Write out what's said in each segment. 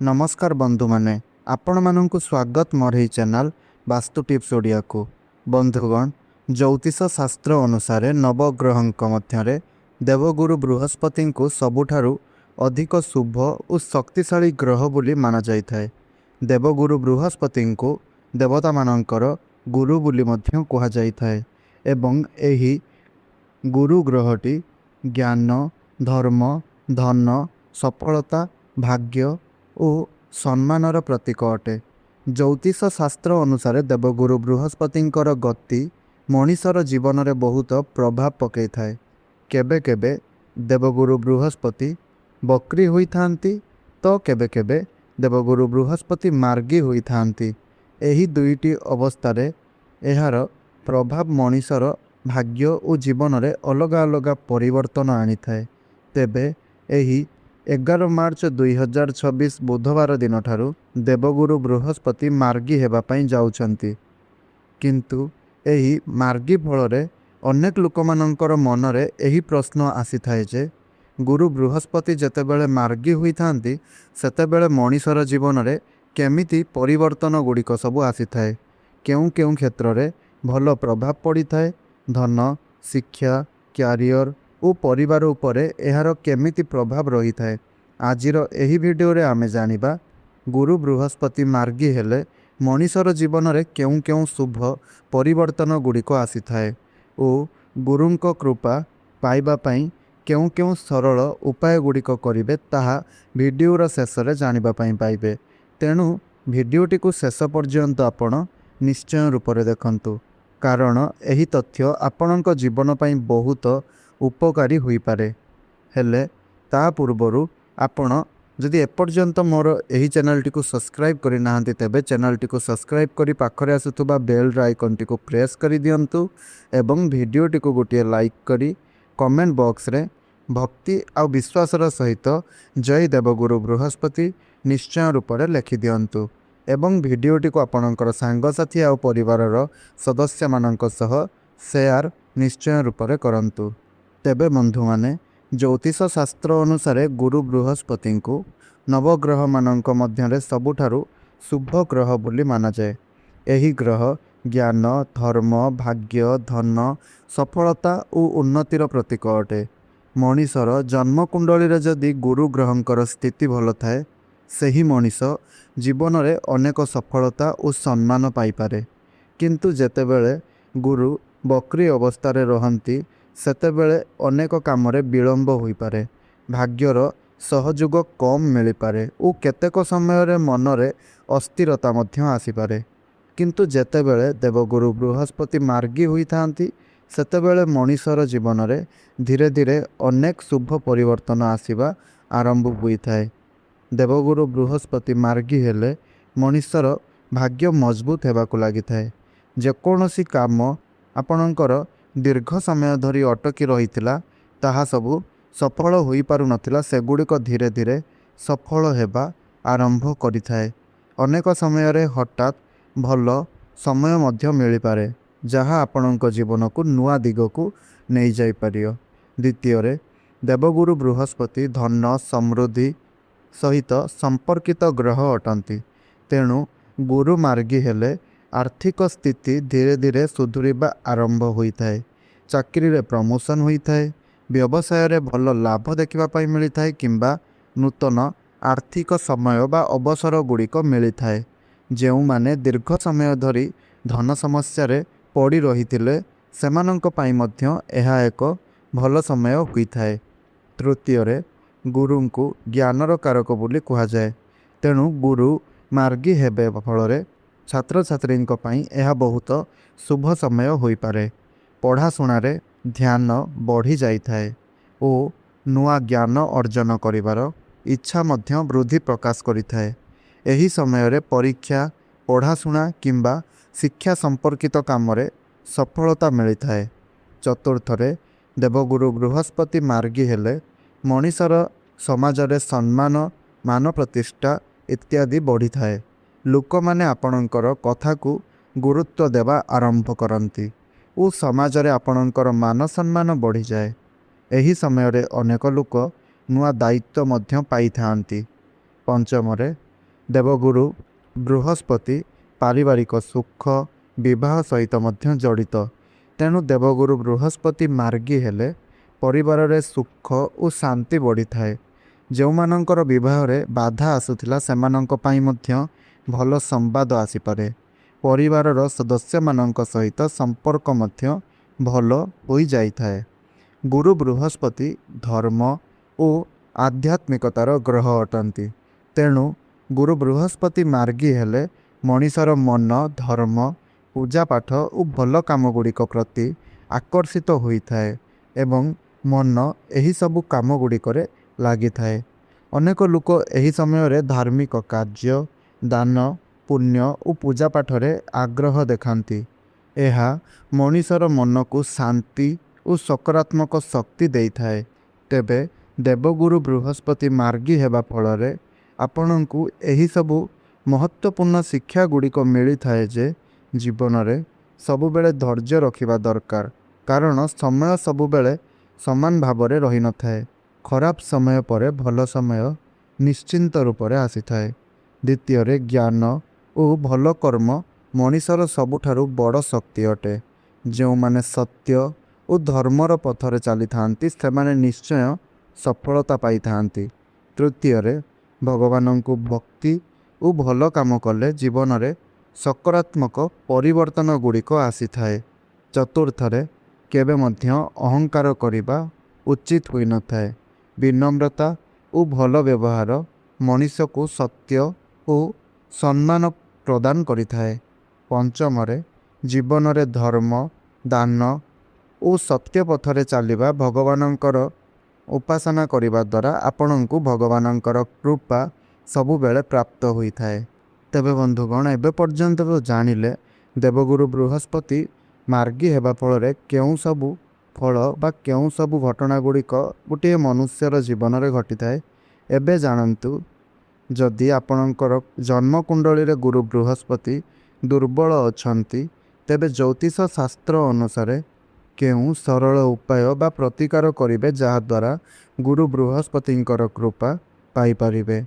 नमस्कार बंधु माने आपण मानंकु स्वागत मोर ही चैनल वास्तु टिप्स ओडिया को। बंधुगण, ज्योतिष शास्त्र अनुसार नवग्रहंक मध्यरे देवगुरु बृहस्पति को सबुठारु अधिक शुभ और शक्तिशाली ग्रह बोली माना जाइथाय। देवगुरु बृहस्पति को देवता मानंकर गुरु बोली मध्य कहा जाइथाय एवं एही गुरु ग्रहटी ज्ञान, धर्म, धन, सफलता, भाग्य और सम्मानर प्रतीक अटे। ज्योतिष शास्त्र अनुसार देवगुरु बृहस्पतिंकर गति मनीषर जीवन में बहुत प्रभाव पकई थाए। केबे केबे देवगुरु बृहस्पति बक्री होई थांती तो केबे केबे देवगुरु बृहस्पति मार्गी होई थांती। एही दुईटी अवस्थारे एहार प्रभाव मनीषर भाग्य और जीवन में अलग अलग परिवर्तन आनी थाए। तेबे एही 11 मार्च 2026 बुधवार दिन ठारू देवगुरु बृहस्पति मार्गी हेबा पई जाउछंती। किंतु एही मार्गी फलरे अनेक लोकमानंकर मनरे एही प्रश्न आसी थाए जे गुरु बृहस्पति जेतेबेले मार्गी होई थांती सेतेबेले मनीषर जीवन में केमिति परिवर्तन गुड़िक सबू आसी थाए। केउं केउं क्षेत्र रे भल प्रभाव पड़ी थाए। धन, शिक्षा, क्यारियर और परिवार उपरे एहार केमिति प्रभाव रही थाए। आजिर एही वीडियो रे आमे जानिबा गुरु बृहस्पति मार्गी हेले मनीषर जीवन में केउं केउं शुभ परिवर्तन गुड़िक आसी थाए और गुरुंको कृपा पाइबा पई केउं केउं सरल उपाय गुड़िक करिवे ताहा वीडियोर शेष रे जानिबा पई पाइबे। तेणु वीडियोटी को शेष पर्यंत आपण निश्चय रूप से देखंतु, कारण एही तथ्य आपणक जीवन पई बहुत उपकारी हुई पारे। हेले ता पूर्वरु आपण जदि एपर्यंत मोर एही चैनल टी को सब्सक्राइब करि नाहंती तेबे चैनल टी को सब्सक्राइब करी पाखरे आसुतबा बेल आइकन टी को प्रेस करि दियंतु एवं वीडियो टी को गोटे लाइक करी कमेंट बॉक्स रे भक्ति आ विश्वासर सहित जय देवगुरु बृहस्पति निश्चय रूप से लिखि दियंतु एवं वीडियोटी को आपणकर सांगसाथी आ परिवारर सदस्य मानक सह शेयर निश्चय रूप से करंतु। तेबे बंधु माने ज्योतिष शास्त्र अनुसार गुरु बृहस्पति को नवग्रह मानक मध्यरे सबुठारु शुभ ग्रह बोली माना जाए। एही ग्रह ज्ञान, धर्म, भाग्य, धन, सफलता और उन्नतिर प्रतीक अटे। मनीषर जन्मकुंडली रे जदि गुरु ग्रहंकर स्थिति भल थाए सही मनीष जीवन में अनेक सफलता और सम्मान पाइपारे। किंतु जेतेबेले गुरु बक्री अवस्था रहंती सेतेबेले अनेक काम विलंब होई पारे, भाग्यर सहयोग कम मिल पारे और केतेक समय मनरे अस्थिरता मध्य आसीपारे। किंतु जेतेबेले देवगुरु बृहस्पति मार्गी होई थांती सेतेबेले मनीषर जीवन में धीरे धीरे अनेक शुभ परिवर्तन आसीबा आरंभ होई थाए। देवगुरु बृहस्पति मार्गी हेले मनीषर भाग्य मजबूत हेबाकु लागि थाए। जेकोसी काम आपणकर दीर्घ समय धरी अटकी रहिथिला ताहा सबु सफल होई पारु नथिला सेगुड़िक धीरे धीरे सफल हेबा आरंभ करिथाए। अनेक समय रे हठात भल समय मध्य मिली पारे जहाँ आपणक जीवन को नुआ दिग को नहीं जाई पारियो। द्वितीय रे देवगुरु बृहस्पति धन, समृद्धि सहित संपर्कित ग्रह अटंती। तेणु गुरु मार्गी हेले आर्थिक स्थिति धीरे धीरे सुधुरिबा आरंभ होता है। चाकरी रे प्रमोशन होता है, व्यवसाय रे भल लाभ देखा मिलता है किंबा नूतन आर्थिक समय बा अवसर गुड़िक मिलता है। जो माने दीर्घ समय धरी धन समस्या रे पड़ी रही सेमानंक पाई मध्य एहा एक भल समय होता है। तृतीय रे गुरु को ज्ञानर कारक बोली कहा जाए। तेणु गुरु मार्गी हेबे फल छात्र छात्री यह बहुत शुभ समय हो पारे। पढ़ाशुण ध्यान बढ़ी जाए और नुआ ज्ञान अर्जन करिवार इच्छा मध्य वृद्धि प्रकाश करिथाए। एही समय रे परीक्षा, पढ़ाशुणा किंबा शिक्षा संपर्कित काम रे सफलता मिलता है। चतुर्थ रे देवगुरु बृहस्पति मार्गी हेले मनीषर समाज रे सम्मान, मान प्रतिष्ठा इत्यादि बढ़ी थाए। लोक माने आपणकर कथा को गुरुत्व देवा आरंभ करती और समाज रे आपणकर मान सम्मान बढ़ी जाए। एही समय रे अनेक लोक नुआ दायित्व मध्य पाई थांती। पंचम ଦେବଗୁରୁ ବୃହସ୍ପତି ପାରିବାରିକ ସୁଖ ବିବାହ ସହିତ ମଧ୍ୟ ଜଡ଼ିତ। ତେଣୁ ଦେବଗୁରୁ ବୃହସ୍ପତି ମାର୍ଗୀ ହେଲେ ପରିବାରରେ ସୁଖ ଓ ଶାନ୍ତି ବଢ଼ିଥାଏ। ଯେଉଁମାନଙ୍କର ବିବାହରେ ବାଧା ଆସୁଥିଲା ସେମାନଙ୍କ ପାଇଁ ମଧ୍ୟ ଭଲ ସମ୍ବାଦ ଆସିପାରେ। ପରିବାରର ସଦସ୍ୟମାନଙ୍କ ସହିତ ସମ୍ପର୍କ ମଧ୍ୟ ଭଲ ହୋଇଯାଇଥାଏ। ଗୁରୁ ବୃହସ୍ପତି ଧର୍ମ ଓ ଆଧ୍ୟାତ୍ମିକତାର ଗ୍ରହ ଅଟନ୍ତି। ତେଣୁ ଗୁରୁ ବୃହସ୍ପତି ମାର୍ଗୀ ହେଲେ ମଣିଷର ମନ ଧର୍ମ ପୂଜାପାଠ ଓ ଭଲ କାମଗୁଡ଼ିକ ପ୍ରତି ଆକର୍ଷିତ ହୋଇଥାଏ ଏବଂ ମନ ଏହିସବୁ କାମଗୁଡ଼ିକରେ ଲାଗିଥାଏ। ଅନେକ ଲୋକ ଏହି ସମୟରେ ଧାର୍ମିକ କାର୍ଯ୍ୟ ଦାନ ପୁଣ୍ୟ ଓ ପୂଜାପାଠରେ ଆଗ୍ରହ ଦେଖାନ୍ତି। ଏହା ମଣିଷର ମନକୁ ଶାନ୍ତି ଓ ସକାରାତ୍ମକ ଶକ୍ତି ଦେଇଥାଏ। ତେବେ ଦେବଗୁରୁ ବୃହସ୍ପତି ମାର୍ଗୀ ହେବା ଫଳରେ ଆପଣଙ୍କୁ ଏହିସବୁ ମହତ୍ତ୍ୱପୂର୍ଣ୍ଣ ଶିକ୍ଷା ଗୁଡ଼ିକ ମିଳିଥାଏ ଯେ ଜୀବନରେ ସବୁବେଳେ ଧୈର୍ଯ୍ୟ ରଖିବା ଦରକାର, କାରଣ ସମୟ ସବୁବେଳେ ସମାନ ଭାବରେ ରହିନଥାଏ। ଖରାପ ସମୟ ପରେ ଭଲ ସମୟ ନିଶ୍ଚିନ୍ତ ରୂପରେ ଆସିଥାଏ। ଦ୍ୱିତୀୟରେ ଜ୍ଞାନ ଓ ଭଲ କର୍ମ ମଣିଷର ସବୁଠାରୁ ବଡ଼ ଶକ୍ତି ଅଟେ। ଯେଉଁମାନେ ସତ୍ୟ ଓ ଧର୍ମର ପଥରେ ଚାଲିଥାନ୍ତି ସେମାନେ ନିଶ୍ଚୟ ସଫଳତା ପାଇଥାନ୍ତି। ତୃତୀୟରେ ଭଗବାନଙ୍କୁ ଭକ୍ତି ଓ ଭଲ କାମ କଲେ ଜୀବନରେ ସକାରାତ୍ମକ ପରିବର୍ତ୍ତନ ଗୁଡ଼ିକ ଆସିଥାଏ। ଚତୁର୍ଥରେ କେବେ ମଧ୍ୟ ଅହଙ୍କାର କରିବା ଉଚିତ ହୋଇନଥାଏ। ବିନମ୍ରତା ଓ ଭଲ ବ୍ୟବହାର ମଣିଷକୁ ସତ୍ୟ ଓ ସମ୍ମାନ ପ୍ରଦାନ କରିଥାଏ। ପଞ୍ଚମରେ ଜୀବନରେ ଧର୍ମ ଦାନ ଓ ସତ୍ୟ ପଥରେ ଚାଲିବା ଭଗବାନଙ୍କର ଉପାସନା କରିବା ଦ୍ୱାରା ଆପଣଙ୍କୁ ଭଗବାନଙ୍କର କୃପା ସବୁବେଳେ ପ୍ରାପ୍ତ ହୋଇଥାଏ। ତେବେ ବନ୍ଧୁଗଣ, ଏବେ ପର୍ଯ୍ୟନ୍ତ ଜାଣିଲେ ଦେବଗୁରୁ ବୃହସ୍ପତି ମାର୍ଗୀ ହେବା ଫଳରେ କେଉଁ ସବୁ ଫଳ ବା କେଉଁ ସବୁ ଘଟଣା ଗୁଡ଼ିକ ଗୋଟିଏ ମନୁଷ୍ୟର ଜୀବନରେ ଘଟିଥାଏ। ଏବେ ଜାଣନ୍ତୁ, ଯଦି ଆପଣଙ୍କର ଜନ୍ମକୁଣ୍ଡଳୀରେ ଗୁରୁ ବୃହସ୍ପତି ଦୁର୍ବଳ ଅଛନ୍ତି ତେବେ ଜ୍ୟୋତିଷ ଶାସ୍ତ୍ର ଅନୁସାରେ କେଉଁ ସରଳ ଉପାୟ ବା ପ୍ରତିକାର କରିବେ ଯାହାଦ୍ୱାରା ଗୁରୁ ବୃହସ୍ପତିଙ୍କର କୃପା ପାଇପାରିବେ।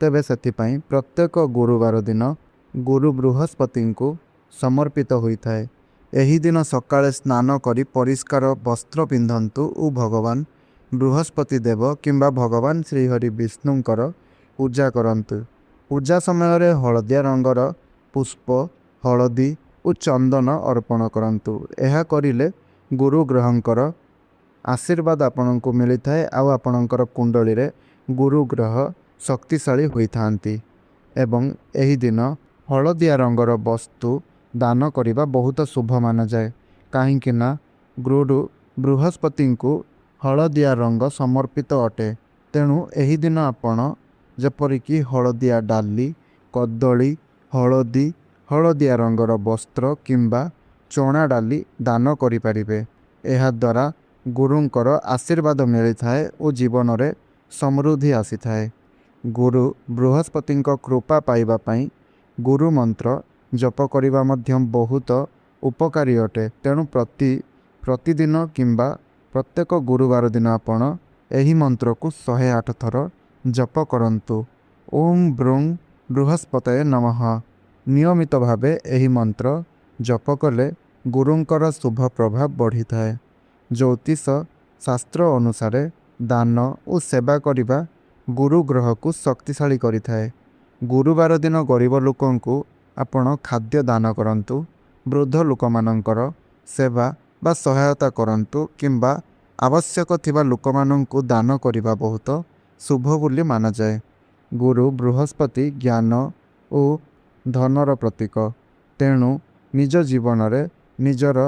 ତେବେ ସେଥିପାଇଁ ପ୍ରତ୍ୟେକ ଗୁରୁବାର ଦିନ ଗୁରୁ ବୃହସ୍ପତିଙ୍କୁ ସମର୍ପିତ ହୋଇଥାଏ। ଏହି ଦିନ ସକାଳେ ସ୍ନାନ କରି ପରିଷ୍କାର ବସ୍ତ୍ର ପିନ୍ଧନ୍ତୁ ଓ ଭଗବାନ ବୃହସ୍ପତି ଦେବ କିମ୍ବା ଭଗବାନ ଶ୍ରୀହରି ବିଷ୍ଣୁଙ୍କର ପୂଜା କରନ୍ତୁ। ପୂଜା ସମୟରେ ହଳଦିଆ ରଙ୍ଗର ପୁଷ୍ପ ହଳଦୀ ଓ ଚନ୍ଦନ ଅର୍ପଣ କରନ୍ତୁ। ଏହା କରିଲେ ଗୁରୁ ଗ୍ରହଙ୍କର ଆଶୀର୍ବାଦ ଆପଣଙ୍କୁ ମିଳିଥାଏ ଆଉ ଆପଣଙ୍କର କୁଣ୍ଡଳୀରେ ଗୁରୁ ଗ୍ରହ ଶକ୍ତିଶାଳୀ ହୋଇଥାନ୍ତି। ଏବଂ ଏହି ଦିନ ହଳଦିଆ ରଙ୍ଗର ବସ୍ତୁ ଦାନ କରିବା ବହୁତ ଶୁଭ ମାନାଯାଏ, କାହିଁକି ନା ଗୁରୁ ବୃହସ୍ପତିଙ୍କୁ ହଳଦିଆ ରଙ୍ଗ ସମର୍ପିତ ଅଟେ। ତେଣୁ ଏହି ଦିନ ଆପଣ ଯେପରିକି ହଳଦିଆ ଡାଲି କଦଳୀ ହଳଦିଆ ରଙ୍ଗର ବସ୍ତ୍ର କିମ୍ବା ଚଣା ଡାଲି ଦାନ କରିପାରିବେ। ଏହାଦ୍ୱାରା ଗୁରୁଙ୍କର ଆଶୀର୍ବାଦ ମିଳିଥାଏ ଓ ଜୀବନରେ ସମୃଦ୍ଧି ଆସିଥାଏ। ଗୁରୁ ବୃହସ୍ପତିଙ୍କ କୃପା ପାଇବା ପାଇଁ ଗୁରୁ ମନ୍ତ୍ର ଜପ କରିବା ମଧ୍ୟ ବହୁତ ଉପକାରୀ ଅଟେ। ତେଣୁ ପ୍ରତିଦିନ କିମ୍ବା ପ୍ରତ୍ୟେକ ଗୁରୁବାର ଦିନ ଆପଣ ଏହି ମନ୍ତ୍ରକୁ 108 ଥର ଜପ କରନ୍ତୁ। ଓಂ ବ୍ରୁଂ ବୃହସ୍ପତये ନମଃ। ନିୟମିତ ଭାବେ ଏହି ମନ୍ତ୍ର ଜପ କଲେ ଗୁରୁଙ୍କର ଶୁଭ ପ୍ରଭାବ ବଢ଼ିଥାଏ। ଜ୍ୟୋତିଷ ଶାସ୍ତ୍ର ଅନୁସାରେ ଦାନ ଓ ସେବା କରିବା ଗୁରୁ ଗ୍ରହକୁ ଶକ୍ତିଶାଳୀ କରିଥାଏ। ଗୁରୁବାର ଦିନ ଗରିବ ଲୋକଙ୍କୁ ଆପଣ ଖାଦ୍ୟ ଦାନ କରନ୍ତୁ, ବୃଦ୍ଧ ଲୋକମାନଙ୍କର ସେବା ବା ସହାୟତା କରନ୍ତୁ କିମ୍ବା ଆବଶ୍ୟକ ଥିବା ଲୋକମାନଙ୍କୁ ଦାନ କରିବା ବହୁତ ଶୁଭ ବୋଲି ମାନାଯାଏ। ଗୁରୁ ବୃହସ୍ପତି ଜ୍ଞାନ ଓ ଧନର ପ୍ରତୀକ। ତେଣୁ ନିଜ ଜୀବନରେ ନିଜର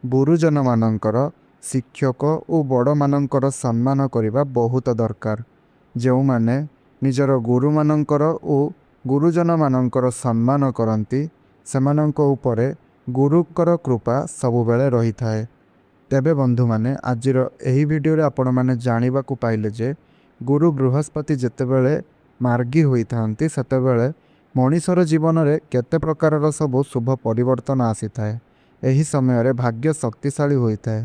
ଗୁରୁଜନମାନଙ୍କର ଶିକ୍ଷକ ଓ ବଡ଼ମାନଙ୍କର ସମ୍ମାନ କରିବା ବହୁତ ଦରକାର। ଯେଉଁମାନେ ନିଜର ଗୁରୁମାନଙ୍କର ଓ ଗୁରୁଜନମାନଙ୍କର ସମ୍ମାନ କରନ୍ତି ସେମାନଙ୍କ ଉପରେ ଗୁରୁଙ୍କର କୃପା ସବୁବେଳେ ରହିଥାଏ। ତେବେ ବନ୍ଧୁମାନେ, ଆଜିର ଏହି ଭିଡ଼ିଓରେ ଆପଣମାନେ ଜାଣିବାକୁ ପାଇଲେ ଯେ ଗୁରୁ ବୃହସ୍ପତି ଯେତେବେଳେ ମାର୍ଗୀ ହୋଇଥାନ୍ତି ସେତେବେଳେ ମଣିଷର ଜୀବନରେ କେତେ ପ୍ରକାରର ସବୁ ଶୁଭ ପରିବର୍ତ୍ତନ ଆସିଥାଏ। ଏହି ସମୟରେ ଭାଗ୍ୟ ଶକ୍ତିଶାଳୀ ହୋଇଥାଏ,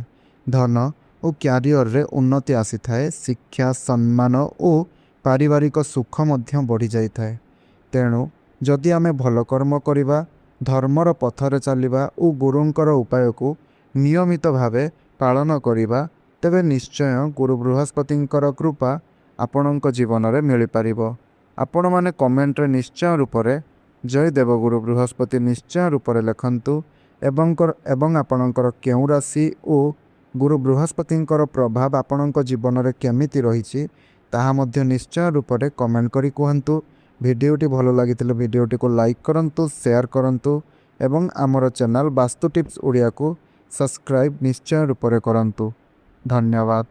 ଧନ ଓ କ୍ୟାରିୟରରେ ଉନ୍ନତି ଆସିଥାଏ, ଶିକ୍ଷା ସମ୍ମାନ ଓ ପାରିବାରିକ ସୁଖ ମଧ୍ୟ ବଢ଼ିଯାଇଥାଏ। ତେଣୁ ଯଦି ଆମେ ଭଲ କର୍ମ କରିବା, ଧର୍ମର ପଥରେ ଚାଲିବା ଓ ଗୁରୁଙ୍କର ଉପାୟକୁ ନିୟମିତ ଭାବେ ପାଳନ କରିବା, ତେବେ ନିଶ୍ଚୟ ଗୁରୁ ବୃହସ୍ପତିଙ୍କର କୃପା ଆପଣଙ୍କ ଜୀବନରେ ମିଳିପାରିବ। ଆପଣମାନେ କମେଣ୍ଟରେ ନିଶ୍ଚୟ ରୂପରେ ଜୟ ଦେବଗୁରୁ ବୃହସ୍ପତି ନିଶ୍ଚୟ ରୂପରେ ଲେଖନ୍ତୁ ଏବଂ ଆପଣଙ୍କର କେଉଁ ରାଶି ଓ ଗୁରୁ ବୃହସ୍ପତିଙ୍କର ପ୍ରଭାବ ଆପଣଙ୍କ ଜୀବନରେ କେମିତି ରହିଛି ତାହା ମଧ୍ୟ ନିଶ୍ଚୟ ରୂପରେ କମେଣ୍ଟ କରି କୁହନ୍ତୁ। ଭିଡ଼ିଓଟି ଭଲ ଲାଗିଥିଲେ ଭିଡ଼ିଓଟିକୁ ଲାଇକ୍ କରନ୍ତୁ, ସେୟାର କରନ୍ତୁ ଏବଂ ଆମର ଚ୍ୟାନେଲ ବାସ୍ତୁ ଟିପ୍ସ ଓଡ଼ିଆକୁ ସବସ୍କ୍ରାଇବ୍ ନିଶ୍ଚୟ ରୂପରେ କରନ୍ତୁ। ଧନ୍ୟବାଦ।